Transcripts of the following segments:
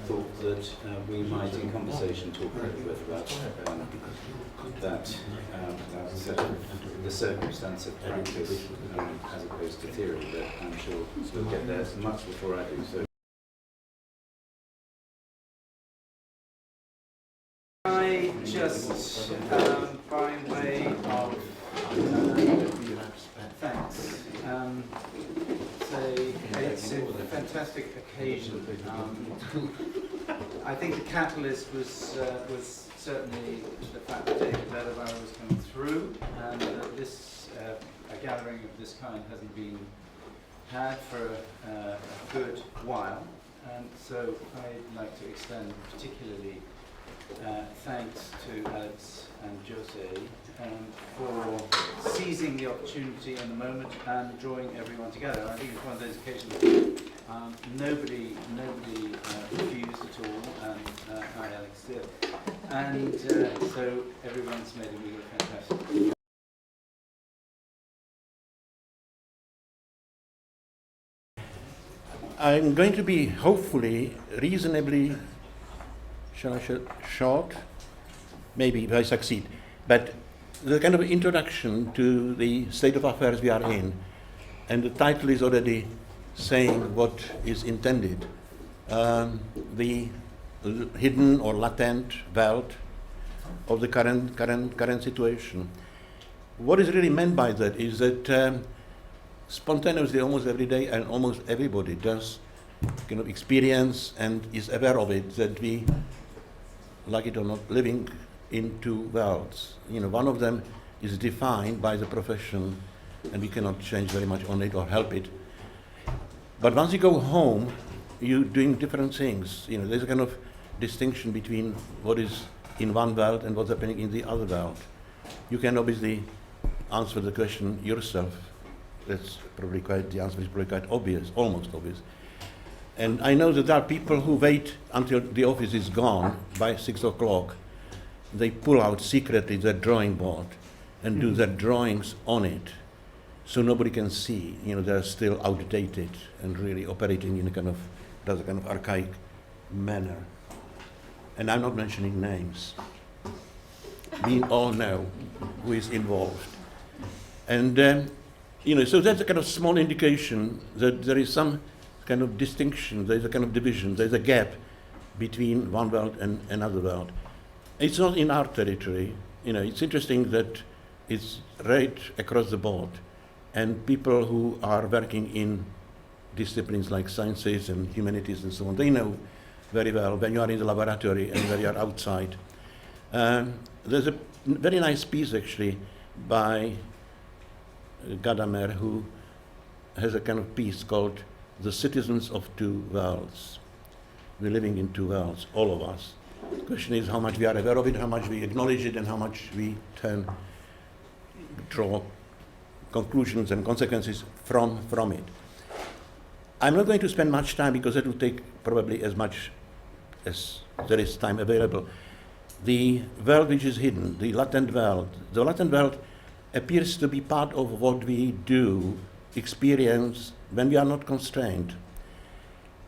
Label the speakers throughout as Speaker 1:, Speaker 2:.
Speaker 1: thought that we might, in conversation, talk a little bit about the circumstance of practice as opposed to theory, but I'm sure we'll get there much before I do so. I just, by way of thanks, say it's a fantastic occasion. I think the catalyst was certainly the fact that David Leatherbarrow was coming through, and that this a gathering of this kind hasn't been had for a good while, and so I'd like to extend particularly thanks to Alex and Jose for seizing the opportunity and the moment and drawing everyone together. I think it's one of those occasions nobody refused at all, and hi Alex did, and so everyone's made a really fantastic.
Speaker 2: I'm going to be hopefully reasonably short, maybe if I succeed, but the kind of introduction to the state of affairs we are in, and the title is already saying what is intended. The hidden or latent wealth of the current situation. What is really meant by that is that spontaneously almost every day, and almost everybody does kind of experience and is aware of it, that we, like it or not, living in two worlds. You know, one of them is defined by the profession, and we cannot change very much on it or help it. But once you go home, you're doing different things. You know, there's a kind of distinction between what is in one world and what's happening in the other world. You can obviously answer the question yourself. That's probably the answer is probably quite obvious, almost obvious. And I know that there are people who wait until the office is gone by 6 o'clock. They pull out secretly their drawing board and do their drawings on it, so nobody can see. You know, they're still outdated and really operating in a kind of archaic manner. And I'm not mentioning names. We all know who is involved. And you know, so that's a kind of small indication that there is some kind of distinction, there's a kind of division, there's a gap between one world and another world. It's not in our territory. You know, it's interesting that it's right across the board, and people who are working in disciplines like sciences and humanities and so on, they know very well when you are in the laboratory and when you are outside. There's a very nice piece actually by Gadamer, who has a kind of piece called The Citizens of Two Worlds. We're living in two worlds, all of us. The question is how much we are aware of it, how much we acknowledge it, and how much we draw conclusions and consequences from it. I'm not going to spend much time because that will take probably as much as there is time available. The world which is hidden, the latent world appears to be part of what we do, experience when we are not constrained.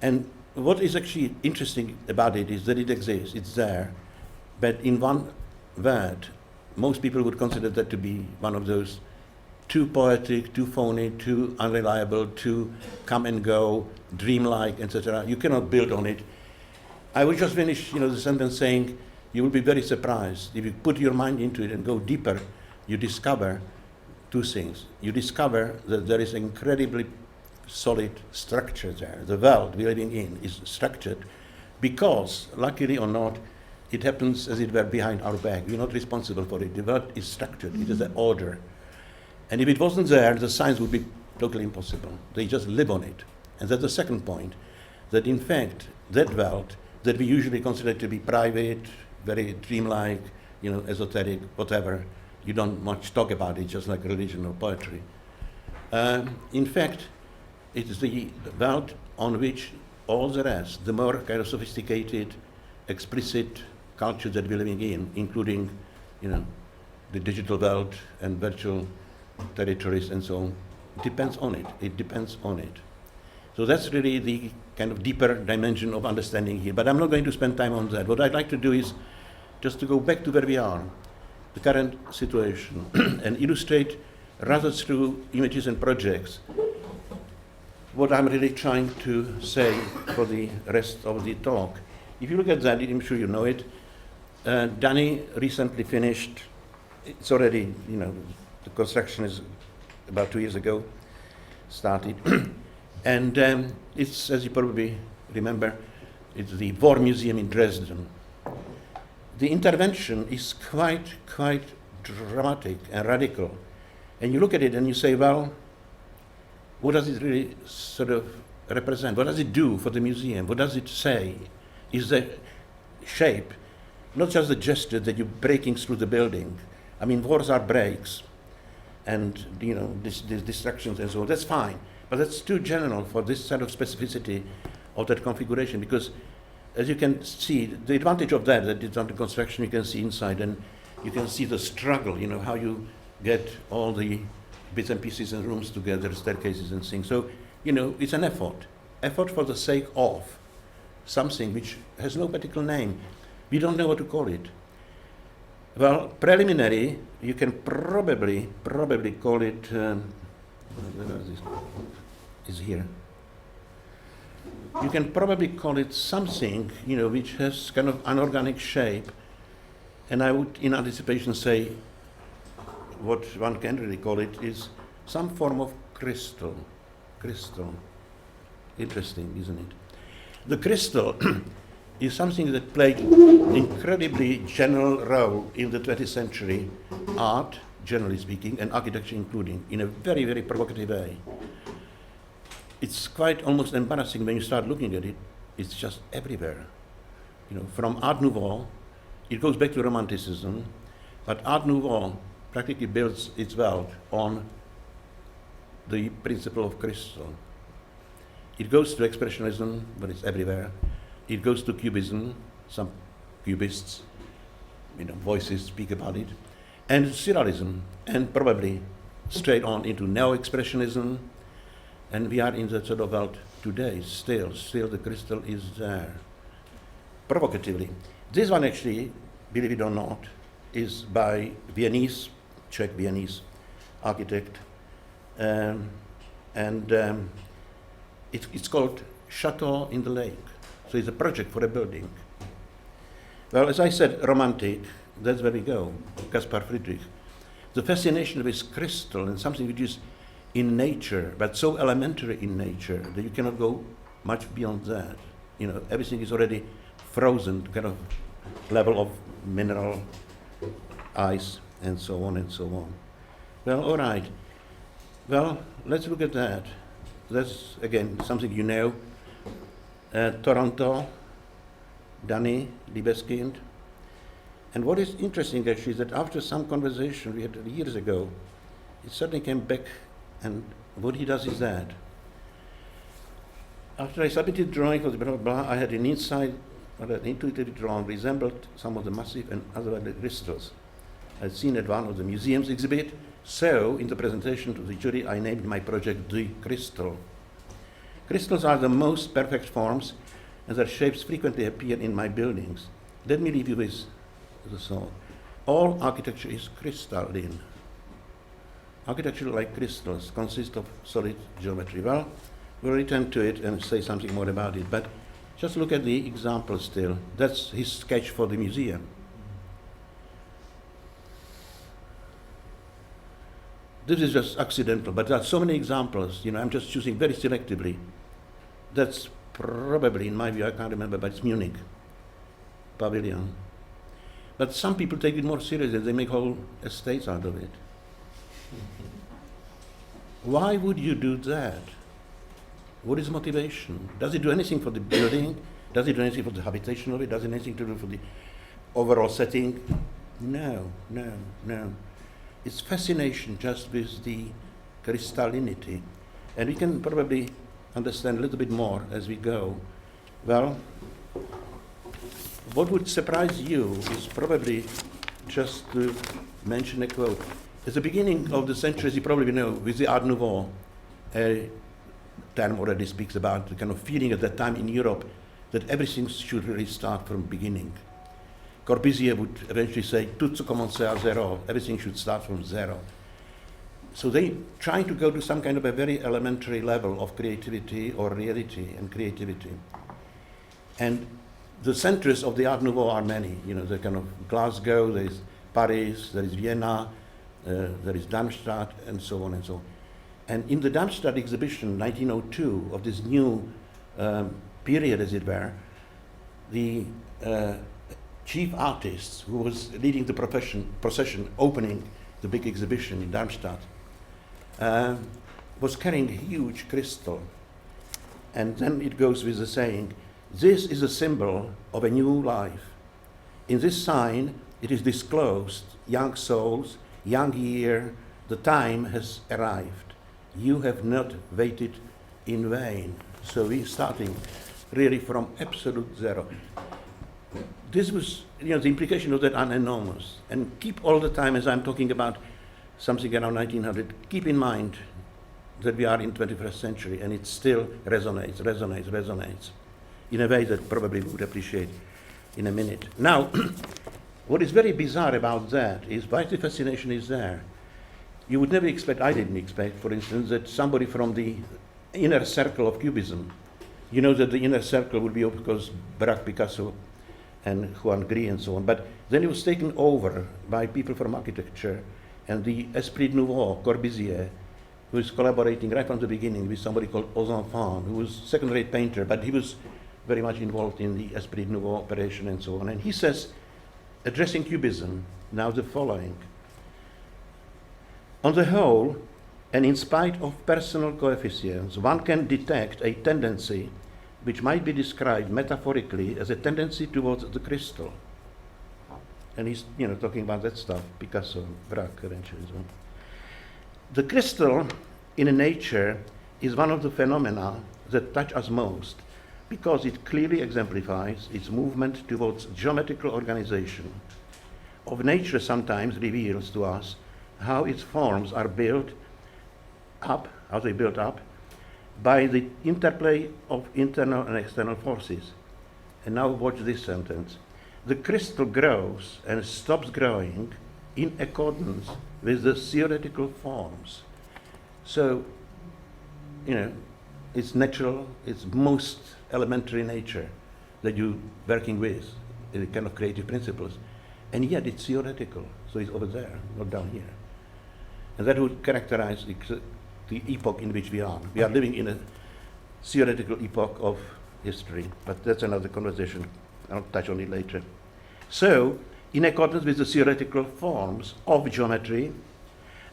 Speaker 2: And what is actually interesting about it is that it exists, it's there, but in one word, most people would consider that to be one of those too poetic, too phony, too unreliable, too come and go, dreamlike, etc. You cannot build on it. I will just finish, the sentence saying, you will be very surprised if you put your mind into it and go deeper. You discover two things. You discover that there is incredibly solid structure there. The world we're living in is structured because, luckily or not, it happens as it were behind our back. We're not responsible for it. The world is structured. It is an order. And if it wasn't there, the science would be totally impossible. They just live on it. And that's the second point, that in fact, that world that we usually consider to be private, very dreamlike, esoteric, whatever, you don't much talk about it, just like religion or poetry. In fact, it is the world on which all the rest, the more kind of sophisticated, explicit culture that we're living in, including, the digital world and virtual territories and so on, depends on it. It depends on it. So that's really the kind of deeper dimension of understanding here. But I'm not going to spend time on that. What I'd like to do is just to go back to where we are, the current situation, and illustrate, rather through images and projects, what I'm really trying to say for the rest of the talk. If you look at that, I'm sure you know it. Danny recently finished. It's already, the construction is about 2 years ago started. And it's, as you probably remember, it's the War Museum in Dresden. The intervention is quite dramatic and radical. And you look at it and you say, well, what does it really sort of represent? What does it do for the museum? What does it say? Is the shape, not just the gesture that you're breaking through the building. I mean, wars are breaks, and these distractions and so on. That's fine, but that's too general for this sort of specificity of that configuration. Because, as you can see, the advantage of that it's under construction. You can see inside, and you can see the struggle. How you get all the bits and pieces and rooms together, staircases and things. So, it's an effort for the sake of something which has no particular name. We don't know what to call it. Well, preliminary, you can probably call it, is here. You can probably call it something, which has kind of an organic shape. And I would, in anticipation, say what one can really call it is some form of crystal. Interesting, isn't it? The crystal is something that played an incredibly general role in the 20th century art, generally speaking, and architecture including, in a very, very provocative way. It's quite almost embarrassing when you start looking at it. It's just everywhere. From Art Nouveau, it goes back to Romanticism, but Art Nouveau practically builds its wealth on the principle of crystal. It goes to Expressionism, but it's everywhere. It goes to Cubism, some Cubists, voices speak about it, and Surrealism, and probably straight on into Neo-Expressionism, and we are in that sort of world today, still the crystal is there, provocatively. This one actually, believe it or not, is by Czech Viennese architect, it's called Chateau in the Lake. So it's a project for a building. Well, as I said, romantic, that's where we go, Caspar Friedrich. The fascination with crystal and something which is in nature, but so elementary in nature that you cannot go much beyond that. Everything is already frozen, kind of level of mineral, ice, and so on and so on. Well, all right. Well, let's look at that. That's, again, something you know. Toronto, Danny Liebeskind. And what is interesting actually is that after some conversation we had years ago, it suddenly came back, and what he does is that. After I submitted drawing for the blah, blah, blah, I had an insight, or an intuitive drawing resembled some of the massive and other crystals I'd seen at one of the museum's exhibit. So, in the presentation to the jury, I named my project The Crystal. Crystals are the most perfect forms, and their shapes frequently appear in my buildings. Let me leave you with the thought. All architecture is crystalline. Architecture, like crystals, consists of solid geometry. Well, we'll return to it and say something more about it, but just look at the example still. That's his sketch for the museum. This is just accidental, but there are so many examples. I'm just choosing very selectively. That's probably, in my view, I can't remember, but it's Munich pavilion. But some people take it more seriously. They make whole estates out of it. Why would you do that? What is motivation? Does it do anything for the building? Does it do anything for the habitation of it? Does it do anything to do for the overall setting? No. It's fascination just with the crystallinity. And we can probably understand a little bit more as we go. Well, what would surprise you is probably just to mention a quote. At the beginning of the century, as you probably know, with the Art Nouveau, a term already speaks about the kind of feeling at that time in Europe that everything should really start from beginning. Corbusier would eventually say, tout se commence à zéro, everything should start from zero. So they try to go to some kind of a very elementary level of creativity or reality and creativity. And the centers of the Art Nouveau are many. You know, the kind of Glasgow, there is Paris, there is Vienna, there is Darmstadt, and so on and so on. And in the Darmstadt exhibition, 1902, of this new period, as it were, the chief artist who was leading the procession opening the big exhibition in Darmstadt was carrying a huge crystal. And then it goes with the saying, this is a symbol of a new life. In this sign, it is disclosed, young souls, young year, the time has arrived. You have not waited in vain. So we're starting really from absolute zero. This was, you know, the implication of that are enormous. And keep all the time, as I'm talking about something around 1900, keep in mind that we are in 21st century and it still resonates in a way that probably we would appreciate in a minute. Now, what is very bizarre about that is why the fascination is there. You would never expect, I didn't expect, for instance, that somebody from the inner circle of Cubism, you know that the inner circle would be, of course, Braque, Picasso, and Juan Gris, and so on. But then it was taken over by people from architecture and the Esprit Nouveau, Corbusier, who is collaborating right from the beginning with somebody called Aux Enfants, who was a second-rate painter, but he was very much involved in the Esprit Nouveau operation and so on. And he says, addressing Cubism, now the following. On the whole, and in spite of personal coefficients, one can detect a tendency which might be described metaphorically as a tendency towards the crystal. And he's, you know, talking about that stuff, Picasso, Braque, eventually. So. The crystal in nature is one of the phenomena that touch us most because it clearly exemplifies its movement towards geometrical organization. Of nature sometimes reveals to us how its forms are built up, by the interplay of internal and external forces. And now watch this sentence. The crystal grows and stops growing in accordance with the theoretical forms. So, you know, it's natural, it's most elementary nature that you're working with, the kind of creative principles. And yet it's theoretical, so it's over there, not down here. And that would characterize the epoch in which we are. We are living in a theoretical epoch of history, but that's another conversation. I'll touch on it later. So, in accordance with the theoretical forms of geometry,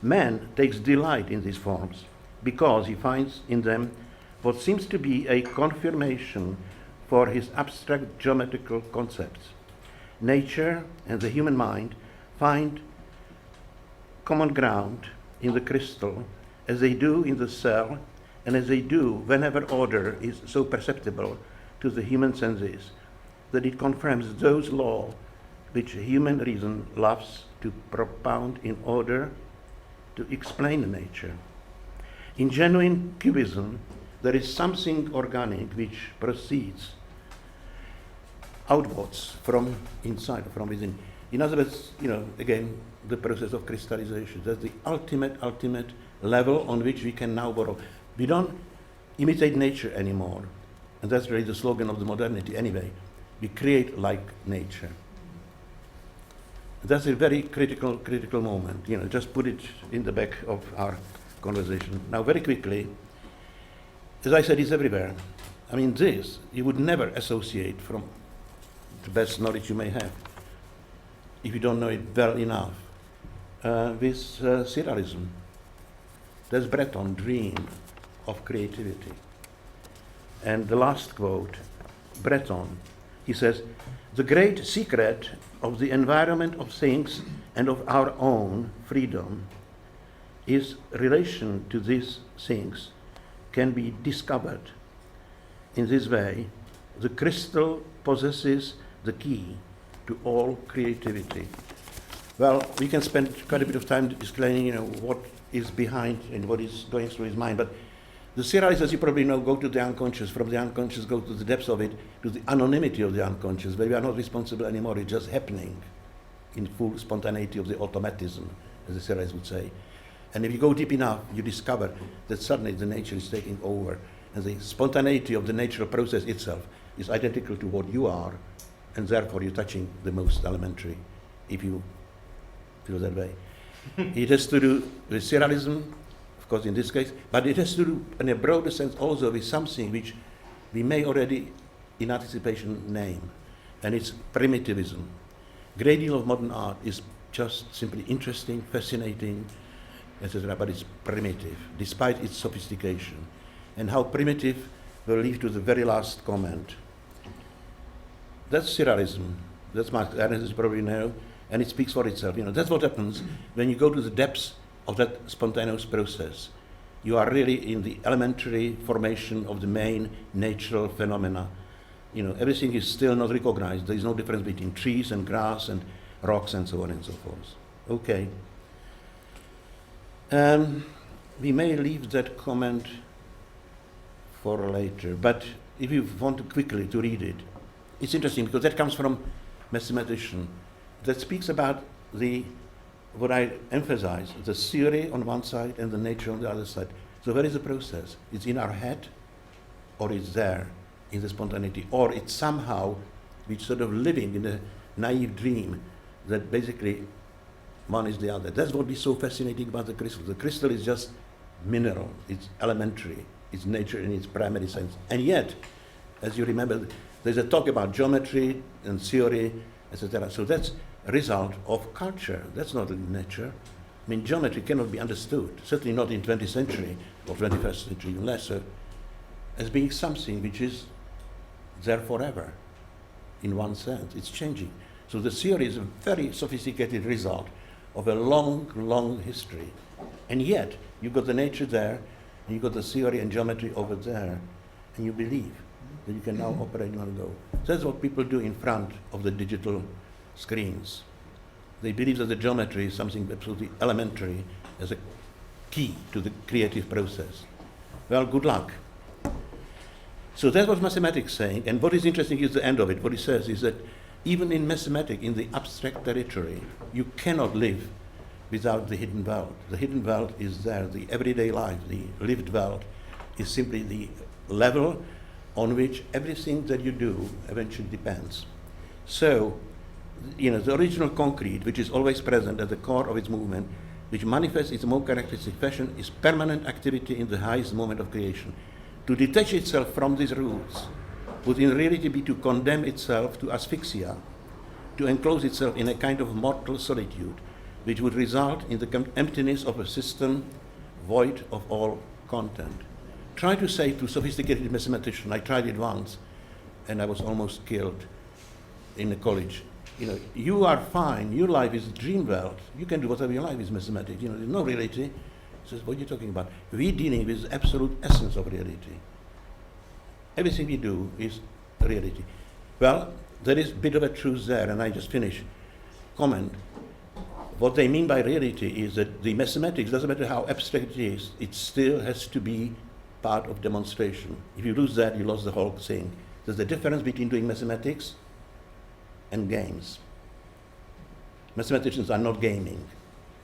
Speaker 2: man takes delight in these forms because he finds in them what seems to be a confirmation for his abstract geometrical concepts. Nature and the human mind find common ground in the crystal as they do in the cell and as they do whenever order is so perceptible to the human senses that it confirms those laws which human reason loves to propound in order to explain nature. In genuine Cubism, there is something organic which proceeds outwards from inside, from within. In other words, you know, again, the process of crystallization. That's the ultimate level on which we can now borrow. We don't imitate nature anymore. And that's really the slogan of the modernity anyway. We create like nature. That's a very critical moment. You know, just put it in the back of our conversation. Now, very quickly, as I said, it's everywhere. I mean, this you would never associate from the best knowledge you may have, if you don't know it well enough, with surrealism. There's Breton dream of creativity. And the last quote, Breton, he says, the great secret of the environment of things and of our own freedom is relation to these things can be discovered. In this way, the crystal possesses the key to all creativity. Well, we can spend quite a bit of time explaining, you know, what is behind and what is going through his mind, but The surrealists, as you probably know, go to the unconscious. From the unconscious, go to the depths of it, to the anonymity of the unconscious, where we are not responsible anymore. It's just happening in full spontaneity of the automatism, as the surrealists would say. And if you go deep enough, you discover that suddenly the nature is taking over, and the spontaneity of the natural process itself is identical to what you are, and therefore you're touching the most elementary, if you feel that way. It has to do with surrealism, of course, in this case, but it has to do, in a broader sense, also with something which we may already, in anticipation, name, and it's primitivism. Great deal of modern art is just simply interesting, fascinating, etc., but it's primitive, despite its sophistication. And how primitive will lead to the very last comment. That's surrealism. That's Marx, as you probably know, and it speaks for itself. That's what happens when you go to the depths of that spontaneous process. You are really in the elementary formation of the main natural phenomena. Everything is still not recognized. There is no difference between trees and grass and rocks and so on and so forth. Okay. We may leave that comment for later, but if you want to quickly to read it, it's interesting because that comes from mathematician that speaks about what I emphasize, the theory on one side and the nature on the other side. So where is the process? It's in our head, or it's there in the spontaneity, or it's somehow we're sort of living in a naive dream that basically one is the other. That's what is so fascinating about the crystal. The crystal is just mineral, it's elementary, it's nature in its primary sense. And yet, as you remember, there's a talk about geometry and theory, etc. So that's a result of culture. That's not nature. I mean, geometry cannot be understood, certainly not in 20th century or 21st century, even less so, as being something which is there forever, in one sense. It's changing. So the theory is a very sophisticated result of a long, long history. And yet, you've got the nature there, and you've got the theory and geometry over there, and you believe that you can now operate in one go. So that's what people do in front of the digital screens. They believe that the geometry is something absolutely elementary as a key to the creative process. Well, good luck. So that's what mathematics is saying, and what is interesting is the end of it. What it says is that even in mathematics, in the abstract territory, you cannot live without the hidden world. The hidden world is there. The everyday life, the lived world, is simply the level on which everything that you do eventually depends. So, the original concrete, which is always present at the core of its movement, which manifests its more characteristic fashion, is permanent activity in the highest moment of creation. To detach itself from these roots would in reality be to condemn itself to asphyxia, to enclose itself in a kind of mortal solitude, which would result in the emptiness of a system void of all content. Try to say to sophisticated mathematician, I tried it once, and I was almost killed in a college. You are fine, your life is a dream world, you can do whatever your life is mathematics, there's no reality. He says, what are you talking about? We're dealing with the absolute essence of reality. Everything we do is reality. Well, there is a bit of a truth there, and I just finish. Comment. What they mean by reality is that the mathematics, doesn't matter how abstract it is, it still has to be part of demonstration. If you lose that, you lose the whole thing. There's a difference between doing mathematics and games. Mathematicians are not gaming.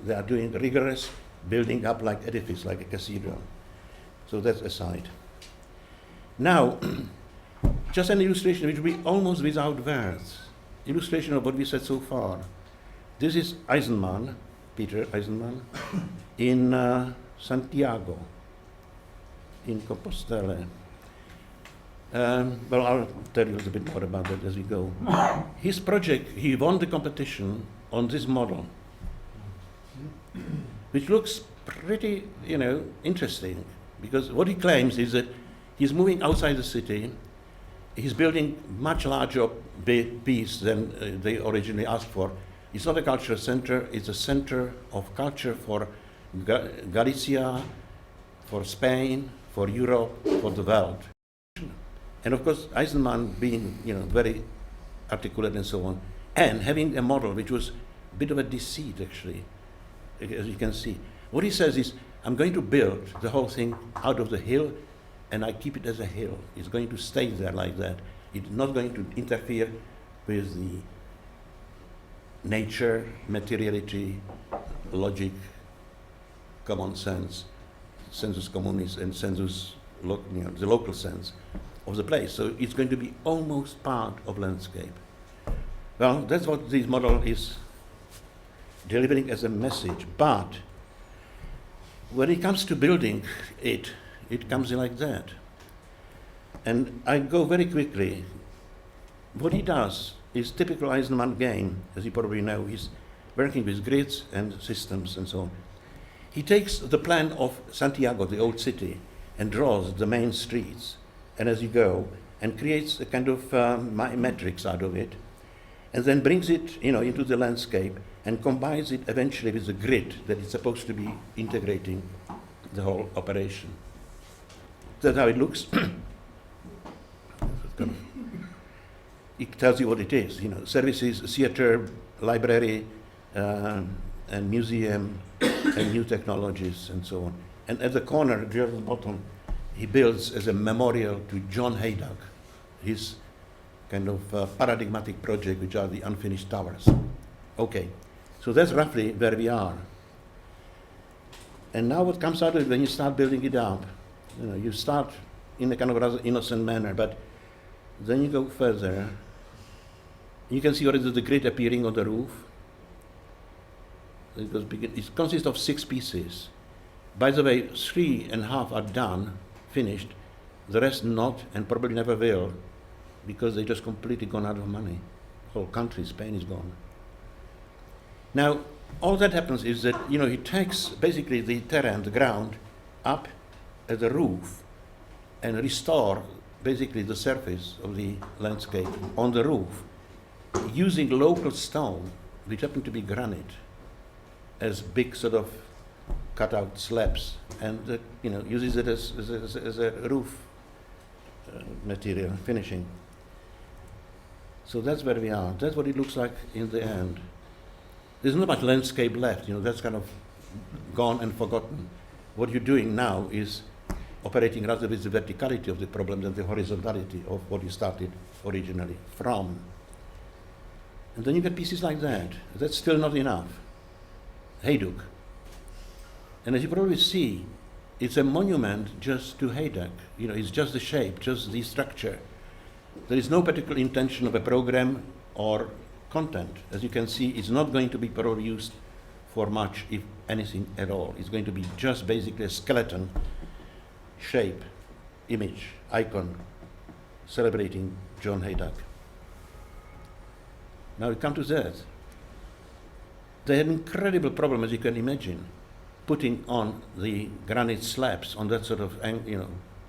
Speaker 2: They are doing rigorous building up like edifice, like a cathedral. So that's aside. Now, just an illustration which will be almost without words. Illustration of what we said so far. This is Eisenman, Peter Eisenman, in Santiago, in Compostela. Well, I'll tell you a little bit more about that as we go. His project, he won the competition on this model, which looks pretty, interesting, because what he claims is that he's moving outside the city, he's building much larger piece than they originally asked for. It's not a cultural center, it's a center of culture for Galicia, for Spain, for Europe, for the world. And of course, Eisenman being, very articulate and so on, and having a model which was a bit of a deceit, actually, as you can see. What he says is, I'm going to build the whole thing out of the hill, and I keep it as a hill. It's going to stay there like that. It's not going to interfere with the nature, materiality, logic, common sense, sensus communis, and sensus, the local sense of the place. So it's going to be almost part of landscape. Well, that's what this model is delivering as a message. But when it comes to building it, it comes in like that. And I go very quickly. What he does is typical Eisenman game, as you probably know. He's working with grids and systems and so on. He takes the plan of Santiago, the old city, and draws the main streets, and as you go, and creates a kind of matrix out of it, and then brings it, into the landscape and combines it eventually with the grid that is supposed to be integrating the whole operation. That's how it looks. It tells you what it is, services, theater, library, and museum, and new technologies, and so on. And at the corner, just at the bottom, he builds as a memorial to John Haydock, his kind of paradigmatic project, which are the unfinished towers. Okay, so that's roughly where we are. And now what comes out of it when you start building it up, you start in a kind of rather innocent manner, but then you go further. You can see already the grid appearing on the roof. It consists of 6 pieces. By the way, 3.5 are done, finished. The rest not, and probably never will, because they just completely gone out of money. The whole country, Spain, is gone. Now, all that happens is that, he takes basically the terrain, the ground, up at the roof and restore basically the surface of the landscape on the roof using local stone, which happen to be granite, as big sort of cut-out slabs, and uses it as a roof material, finishing. So that's where we are. That's what it looks like in the end. There's not much landscape left, that's kind of gone and forgotten. What you're doing now is operating rather with the verticality of the problem than the horizontality of what you started originally from. And then you get pieces like that. That's still not enough. Haydock. And as you probably see, it's a monument just to Haydock. It's just the shape, just the structure. There is no particular intention of a program or content. As you can see, it's not going to be probably used for much, if anything at all. It's going to be just basically a skeleton, shape, image, icon, celebrating John Haydock. Now we come to that. They had an incredible problem, as you can imagine, putting on the granite slabs on that sort of,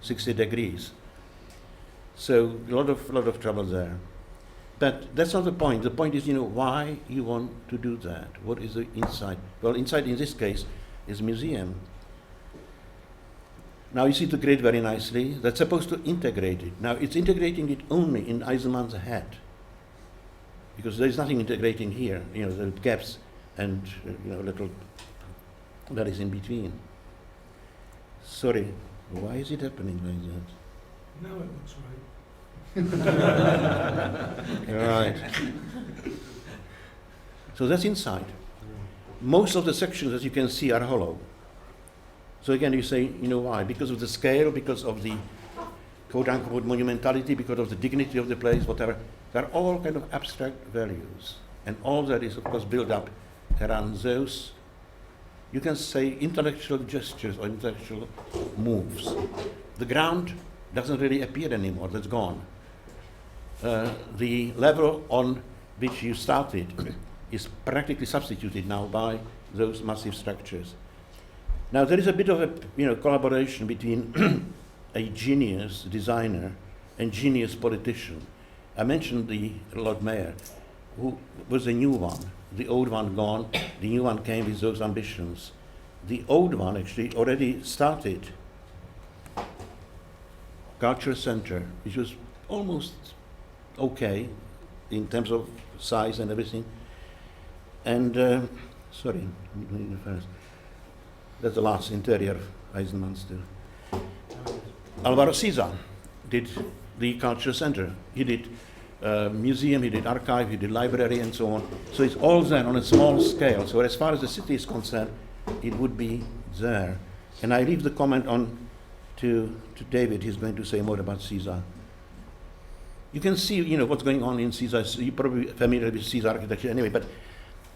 Speaker 2: 60 degrees. So a lot of trouble there. But that's not the point. The point is, why you want to do that. What is the insight? Well, insight in this case is museum. Now you see the grid very nicely. That's supposed to integrate it. Now it's integrating it only in Eisenman's head, because there is nothing integrating here. There are gaps and little that is in between. Sorry, why is it happening like that?
Speaker 3: Now it looks right.
Speaker 2: Right. So that's inside. Most of the sections, as you can see, are hollow. So again, you say, why? Because of the scale, because of the quote-unquote monumentality, because of the dignity of the place, whatever. They're all kind of abstract values. And all that is, of course, built up around those, you can say, intellectual gestures or intellectual moves. The ground doesn't really appear anymore. That's gone. The level on which you started is practically substituted now by those massive structures. Now there is a bit of a collaboration between a genius designer and genius politician. I mentioned the Lord Mayor, who was a new one. The old one gone, the new one came with those ambitions. The old one actually already started Culture Center, which was almost okay in terms of size and everything. And, sorry, I'm doing it first. That's the last interior of Eisenmann's. Alvaro Siza did the culture center. He did museum, he did archive, he did library, and so on. So it's all there on a small scale. So as far as the city is concerned, it would be there. And I leave the comment on to David. He's going to say more about Caesar. You can see, what's going on in Caesar. You're probably familiar with Caesar architecture anyway, but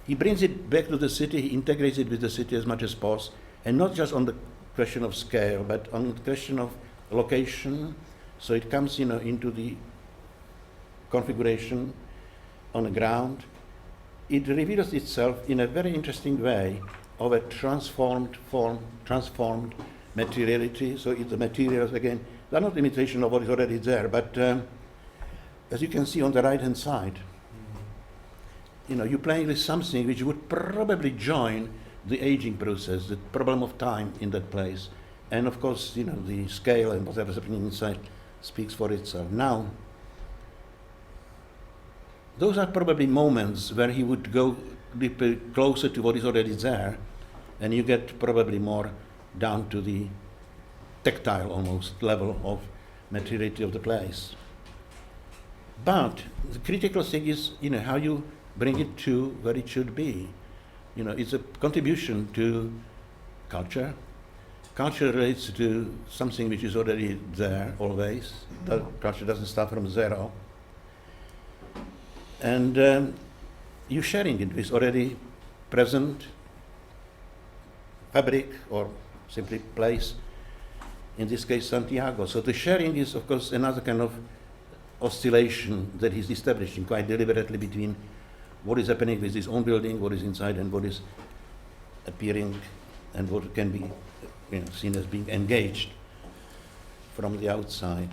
Speaker 2: he brings it back to the city, he integrates it with the city as much as possible, and not just on the question of scale, but on the question of location. So it comes, into the configuration on the ground. It reveals itself in a very interesting way of a transformed form, transformed materiality. So the materials, again, they're not imitation of what is already there, but as you can see on the right-hand side, you're playing with something which would probably join the aging process, the problem of time in that place. And of course, the scale and whatever's happening inside speaks for itself. Now, those are probably moments where he would go closer to what is already there, and you get probably more down to the tactile almost level of materiality of the place. But the critical thing is, how you bring it to where it should be. It's a contribution to culture. Culture relates to something which is already there always. Culture doesn't start from zero. And you're sharing it with already present fabric or simply place, in this case Santiago. So the sharing is, of course, another kind of oscillation that he's establishing quite deliberately between what is happening with his own building, what is inside, and what is appearing and what can be seen as being engaged from the outside.